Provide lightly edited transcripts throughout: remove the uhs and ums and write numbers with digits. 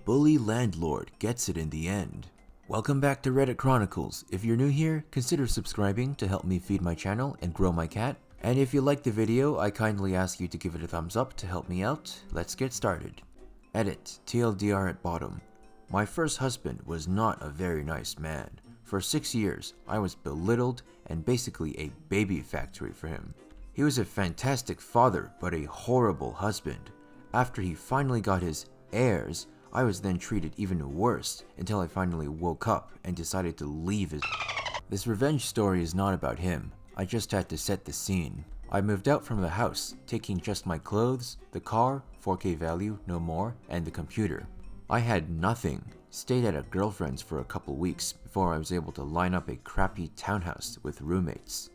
bully landlord gets it in the end. Welcome back to Reddit Chronicles. If you're new here, consider subscribing to help me feed my channel and grow my cat. And if you like the video, I kindly ask you to give it a thumbs up to help me out. Let's get started. Edit, TLDR at bottom. My first husband was not a very nice man. For 6 years, I was belittled and basically a baby factory for him. He was a fantastic father, but a horrible husband. After he finally got his heirs, I was then treated even worse until I finally woke up and decided to leave his. This revenge story is not about him. I just had to set the scene. I moved out from the house, taking just my clothes, the car, 4K value, no more, and the computer. I had nothing. Stayed at a girlfriend's for a couple weeks before I was able to line up a crappy townhouse with roommates.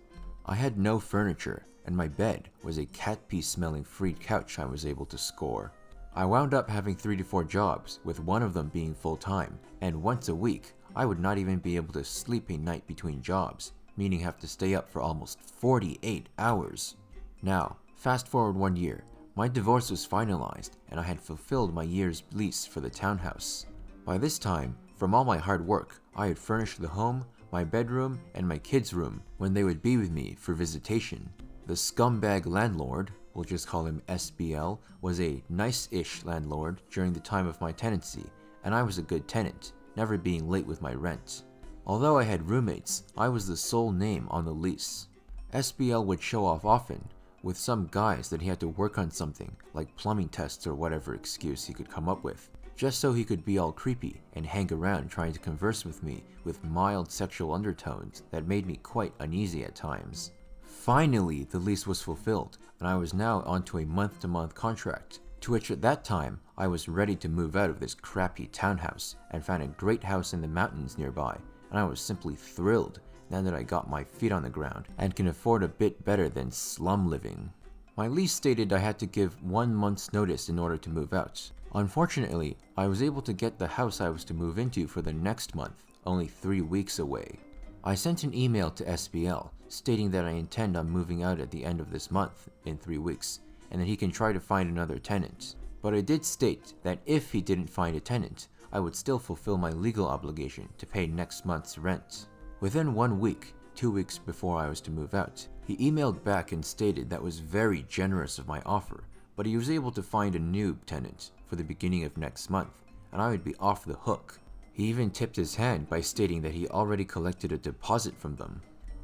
I had no furniture, and my bed was a cat pee smelling free couch I was able to score. I wound up having 3 to 4 jobs, with one of them being full-time, and once a week, I would not even be able to sleep a night between jobs, meaning have to stay up for almost 48 hours. Now, fast forward 1 year, my divorce was finalized, and I had fulfilled my year's lease for the townhouse. By this time, from all my hard work, I had furnished the home, my bedroom, and my kids' room when they would be with me for visitation. The scumbag landlord, we'll just call him SBL, was a nice-ish landlord during the time of my tenancy, and I was a good tenant, never being late with my rent. Although I had roommates, I was the sole name on the lease. SBL would show off often, with some guys that he had to work on something, like plumbing tests or whatever excuse he could come up with, just so he could be all creepy and hang around trying to converse with me with mild sexual undertones that made me quite uneasy at times. Finally, the lease was fulfilled, and I was now onto a month-to-month contract, to which at that time, I was ready to move out of this crappy townhouse and found a great house in the mountains nearby, and I was simply thrilled now that I got my feet on the ground and can afford a bit better than slum living. My lease stated I had to give 1 month's notice in order to move out. Unfortunately, I was able to get the house I was to move into for the next month, only 3 weeks away. I sent an email to SBL stating that I intend on moving out at the end of this month, in 3 weeks, and that he can try to find another tenant. But I did state that if he didn't find a tenant, I would still fulfill my legal obligation to pay next month's rent. Within 1 week, 2 weeks before I was to move out, he emailed back and stated that was very generous of my offer, but he was able to find a new tenant for the beginning of next month, and I would be off the hook. He even tipped his hand by stating that he already collected a deposit from them.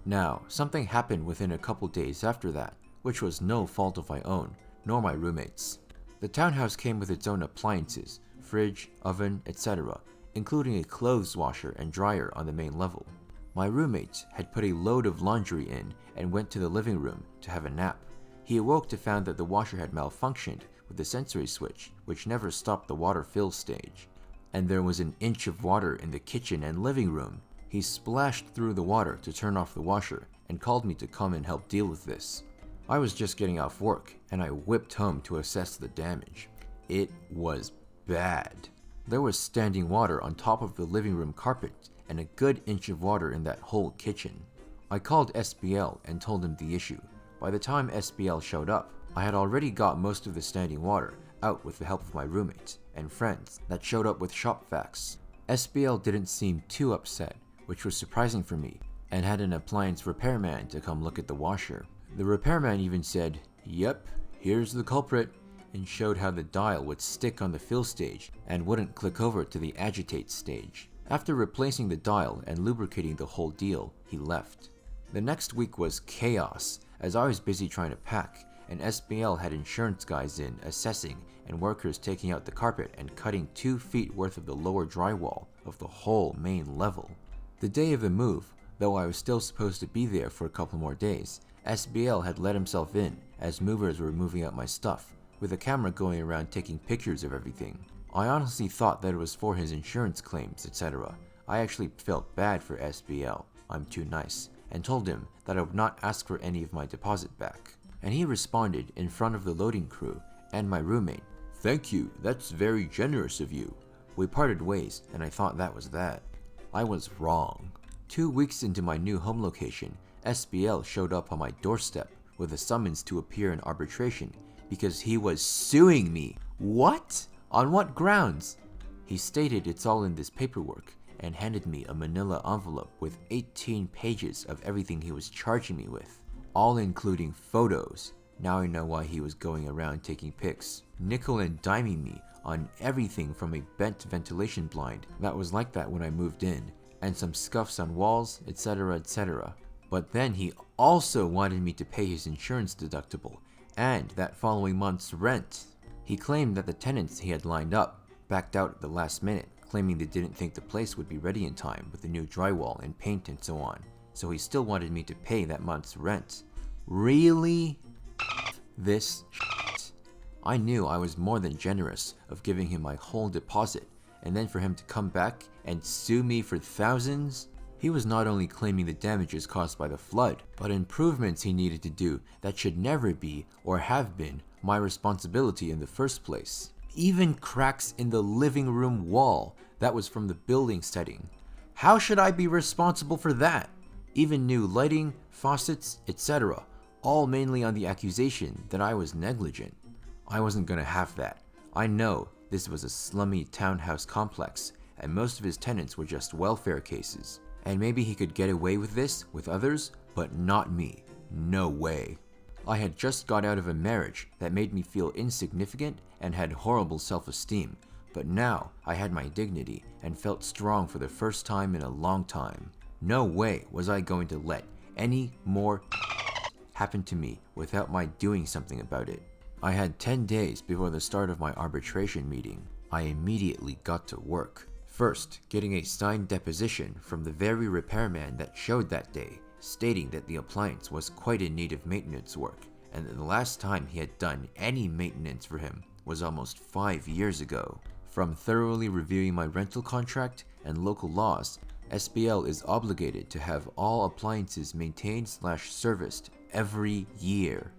Now, something happened within a couple days after that, which was no fault of my own, nor my roommates. The townhouse came with its own appliances, fridge, oven, etc., including a clothes washer and dryer on the main level. My roommate had put a load of laundry in and went to the living room to have a nap. He awoke to find that the washer had malfunctioned with the sensory switch, which never stopped the water fill stage. And there was an inch of water in the kitchen and living room. He splashed through the water to turn off the washer and called me to come and help deal with this. I was just getting off work, and I whipped home to assess the damage. It was bad. There was standing water on top of the living room carpet and a good inch of water in that whole kitchen. I called SBL and told him the issue. By the time SBL showed up, I had already got most of the standing water out with the help of my roommates and friends that showed up with shop vacs. SBL didn't seem too upset, which was surprising for me, and had an appliance repairman to come look at the washer. The repairman even said, "Yep, here's the culprit," and showed how the dial would stick on the fill stage and wouldn't click over to the agitate stage. After replacing the dial and lubricating the whole deal, he left. The next week was chaos, as I was busy trying to pack, and SBL had insurance guys in assessing and workers taking out the carpet and cutting 2 feet worth of the lower drywall of the whole main level. The day of the move, though I was still supposed to be there for a couple more days, SBL had let himself in as movers were moving out my stuff, with a camera going around taking pictures of everything. I honestly thought that it was for his insurance claims, etc. I actually felt bad for SBL, I'm too nice, and told him that I would not ask for any of my deposit back. And he responded in front of the loading crew and my roommate, "Thank you, that's very generous of you." We parted ways, and I thought that was that. I was wrong. 2 weeks into my new home location, SBL showed up on my doorstep with a summons to appear in arbitration because he was suing me. What? On what grounds? He stated it's all in this paperwork and handed me a manila envelope with 18 pages of everything he was charging me with, all including photos. Now I know why he was going around taking pics. Nickel and diming me on everything from a bent ventilation blind that was like that when I moved in, and some scuffs on walls, etc, etc. But then he also wanted me to pay his insurance deductible and that following month's rent. He claimed that the tenants he had lined up backed out at the last minute, claiming they didn't think the place would be ready in time with the new drywall and paint and so on. So he still wanted me to pay that month's rent. Really? This shit. I knew I was more than generous of giving him my whole deposit, and then for him to come back and sue me for thousands? He was not only claiming the damages caused by the flood, but improvements he needed to do that should never be or have been my responsibility in the first place. Even cracks in the living room wall that was from the building setting. How should I be responsible for that? Even new lighting, faucets, etc. All mainly on the accusation that I was negligent. I wasn't gonna have that. I know this was a slummy townhouse complex, and most of his tenants were just welfare cases. And maybe he could get away with this with others, but not me. No way. I had just got out of a marriage that made me feel insignificant and had horrible self-esteem, but now I had my dignity and felt strong for the first time in a long time. No way was I going to let any more happen to me without my doing something about it. I had 10 days before the start of my arbitration meeting. I immediately got to work. First, getting a signed deposition from the very repairman that showed that day, stating that the appliance was quite in need of maintenance work, and that the last time he had done any maintenance for him was almost 5 years ago. From thoroughly reviewing my rental contract and local laws, SBL is obligated to have all appliances maintained/serviced every year.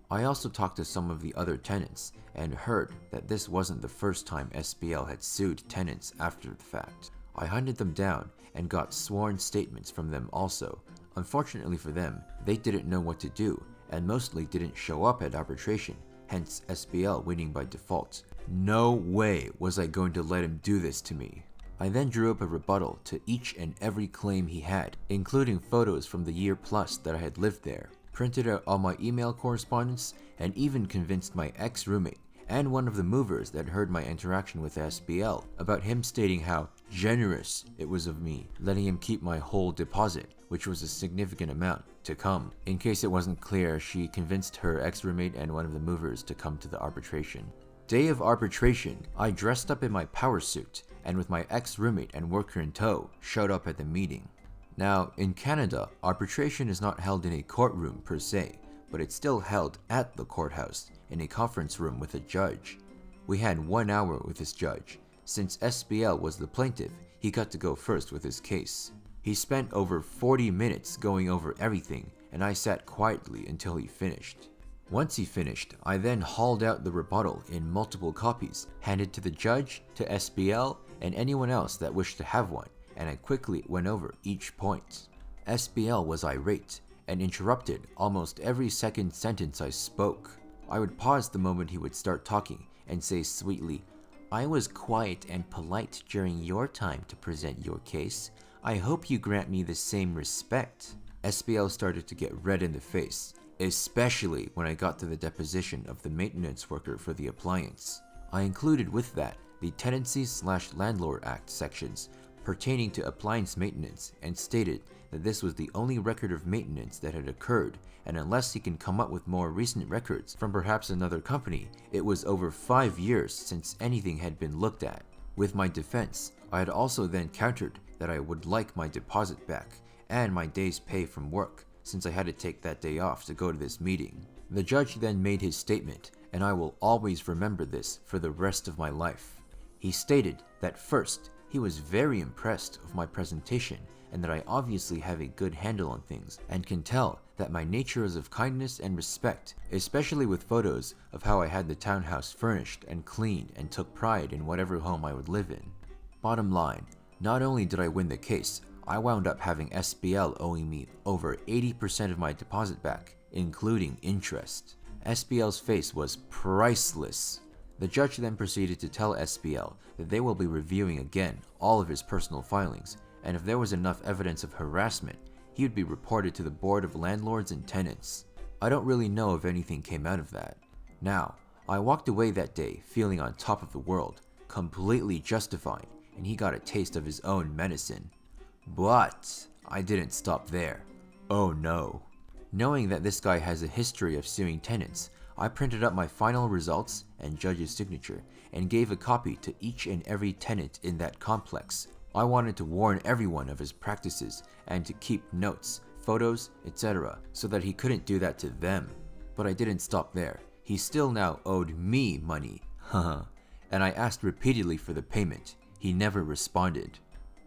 I also talked to some of the other tenants and heard that this wasn't the first time SBL had sued tenants after the fact. I hunted them down and got sworn statements from them also. Unfortunately for them, they didn't know what to do and mostly didn't show up at arbitration, hence SBL winning by default. No way was I going to let him do this to me. I then drew up a rebuttal to each and every claim he had, including photos from the year plus that I had lived there, printed out all my email correspondence, and even convinced my ex-roommate and one of the movers that heard my interaction with SBL about him stating how generous it was of me letting him keep my whole deposit, which was a significant amount, to come. In case it wasn't clear, she convinced her ex-roommate and one of the movers to come to the arbitration. Day of arbitration, I dressed up in my power suit and with my ex-roommate and worker in tow, showed up at the meeting. Now, in Canada, arbitration is not held in a courtroom per se, but it's still held at the courthouse, in a conference room with a judge. We had 1 hour with this judge. Since SBL was the plaintiff, he got to go first with his case. He spent over 40 minutes going over everything, and I sat quietly until he finished. Once he finished, I then hauled out the rebuttal in multiple copies, handed to the judge, to SBL, and anyone else that wished to have one, and I quickly went over each point. SBL was irate and interrupted almost every second sentence I spoke. I would pause the moment he would start talking and say sweetly, "I was quiet and polite during your time to present your case. I hope you grant me the same respect." SBL started to get red in the face, especially when I got to the deposition of the maintenance worker for the appliance. I included with that the Tenancy/Landlord Act sections pertaining to appliance maintenance and stated that this was the only record of maintenance that had occurred, and unless he can come up with more recent records from perhaps another company, it was over 5 years since anything had been looked at. With my defense, I had also then countered that I would like my deposit back and my day's pay from work, since I had to take that day off to go to this meeting. The judge then made his statement, and I will always remember this for the rest of my life. He stated that first, he was very impressed of my presentation and that I obviously have a good handle on things and can tell that my nature is of kindness and respect, especially with photos of how I had the townhouse furnished and clean and took pride in whatever home I would live in. Bottom line, not only did I win the case, I wound up having SBL owing me over 80% of my deposit back, including interest. SBL's face was priceless. The judge then proceeded to tell SPL that they will be reviewing again all of his personal filings, and if there was enough evidence of harassment, he would be reported to the Board of Landlords and Tenants. I don't really know if anything came out of that. Now, I walked away that day feeling on top of the world, completely justified, and he got a taste of his own medicine. But I didn't stop there. Oh no. Knowing that this guy has a history of suing tenants, I printed up my final results and judge's signature and gave a copy to each and every tenant in that complex. I wanted to warn everyone of his practices and to keep notes, photos, etc. so that he couldn't do that to them. But I didn't stop there. He still now owed me money. Haha. And I asked repeatedly for the payment. He never responded.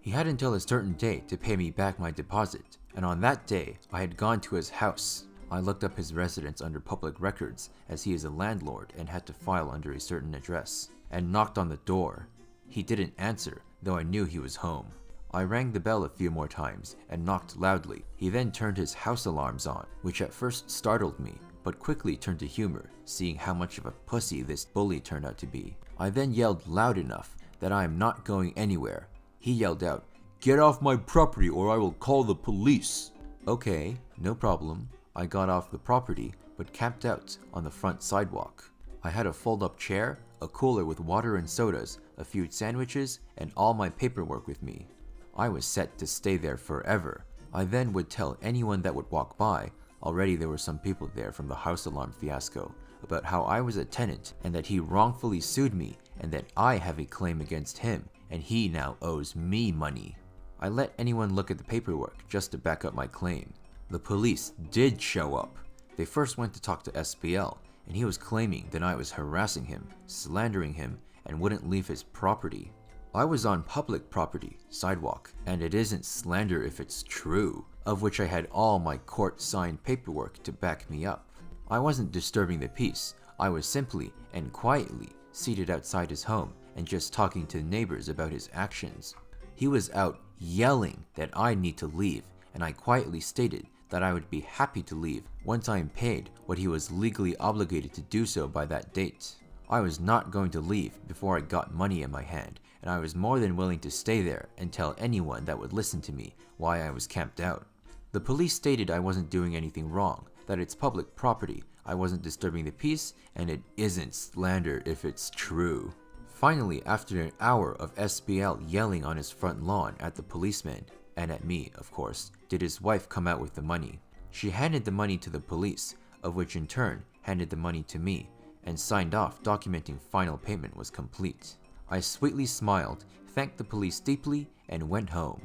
He had until a certain day to pay me back my deposit, and on that day, I had gone to his house. I looked up his residence under public records as he is a landlord and had to file under a certain address, and knocked on the door. He didn't answer, though I knew he was home. I rang the bell a few more times and knocked loudly. He then turned his house alarms on, which at first startled me, but quickly turned to humor, seeing how much of a pussy this bully turned out to be. I then yelled loud enough that I am not going anywhere. He yelled out, "Get off my property or I will call the police." Okay, no problem. I got off the property, but camped out on the front sidewalk. I had a fold-up chair, a cooler with water and sodas, a few sandwiches, and all my paperwork with me. I was set to stay there forever. I then would tell anyone that would walk by, already there were some people there from the house alarm fiasco, about how I was a tenant and that he wrongfully sued me and that I have a claim against him and he now owes me money. I let anyone look at the paperwork just to back up my claim. The police did show up. They first went to talk to SPL, and he was claiming that I was harassing him, slandering him, and wouldn't leave his property. I was on public property, sidewalk, and it isn't slander if it's true, of which I had all my court-signed paperwork to back me up. I wasn't disturbing the peace. I was simply and quietly seated outside his home and just talking to neighbors about his actions. He was out yelling that I need to leave, and I quietly stated that I would be happy to leave once I am paid what he was legally obligated to do so by that date. I was not going to leave before I got money in my hand, and I was more than willing to stay there and tell anyone that would listen to me why I was camped out. The police stated I wasn't doing anything wrong, that it's public property, I wasn't disturbing the peace, and it isn't slander if it's true. Finally, after an hour of SPL yelling on his front lawn at the policeman, and at me, of course, did his wife come out with the money. She handed the money to the police, of which in turn handed the money to me, and signed off documenting final payment was complete. I sweetly smiled, thanked the police deeply, and went home.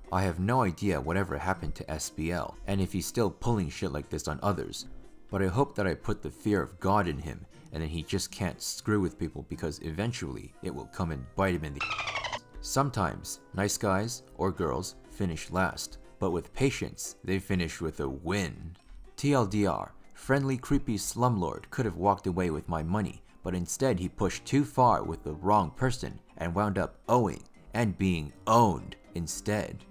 I have no idea whatever happened to SPL, and if he's still pulling shit like this on others, but I hope that I put the fear of God in him, and that he just can't screw with people because eventually it will come and bite him in the Sometimes, nice guys or girls finish last, but with patience, they finish with a win. TLDR, friendly creepy slumlord could have walked away with my money, but instead he pushed too far with the wrong person and wound up owing and being owned instead.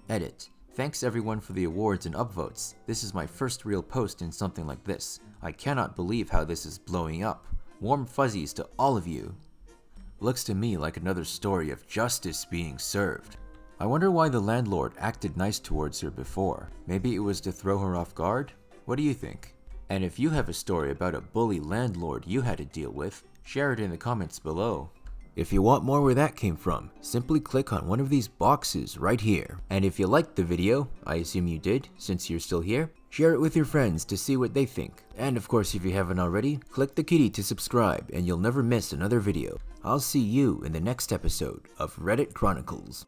Edit. Thanks everyone for the awards and upvotes. This is my first real post in something like this. I cannot believe how this is blowing up. Warm fuzzies to all of you. Looks to me like another story of justice being served. I wonder why the landlord acted nice towards her before. Maybe it was to throw her off guard? What do you think? And if you have a story about a bully landlord you had to deal with, share it in the comments below. If you want more where that came from, simply click on one of these boxes right here. And if you liked the video, I assume you did since you're still here, share it with your friends to see what they think. And of course, if you haven't already, click the kitty to subscribe and you'll never miss another video. I'll see you in the next episode of Reddit Chronicles.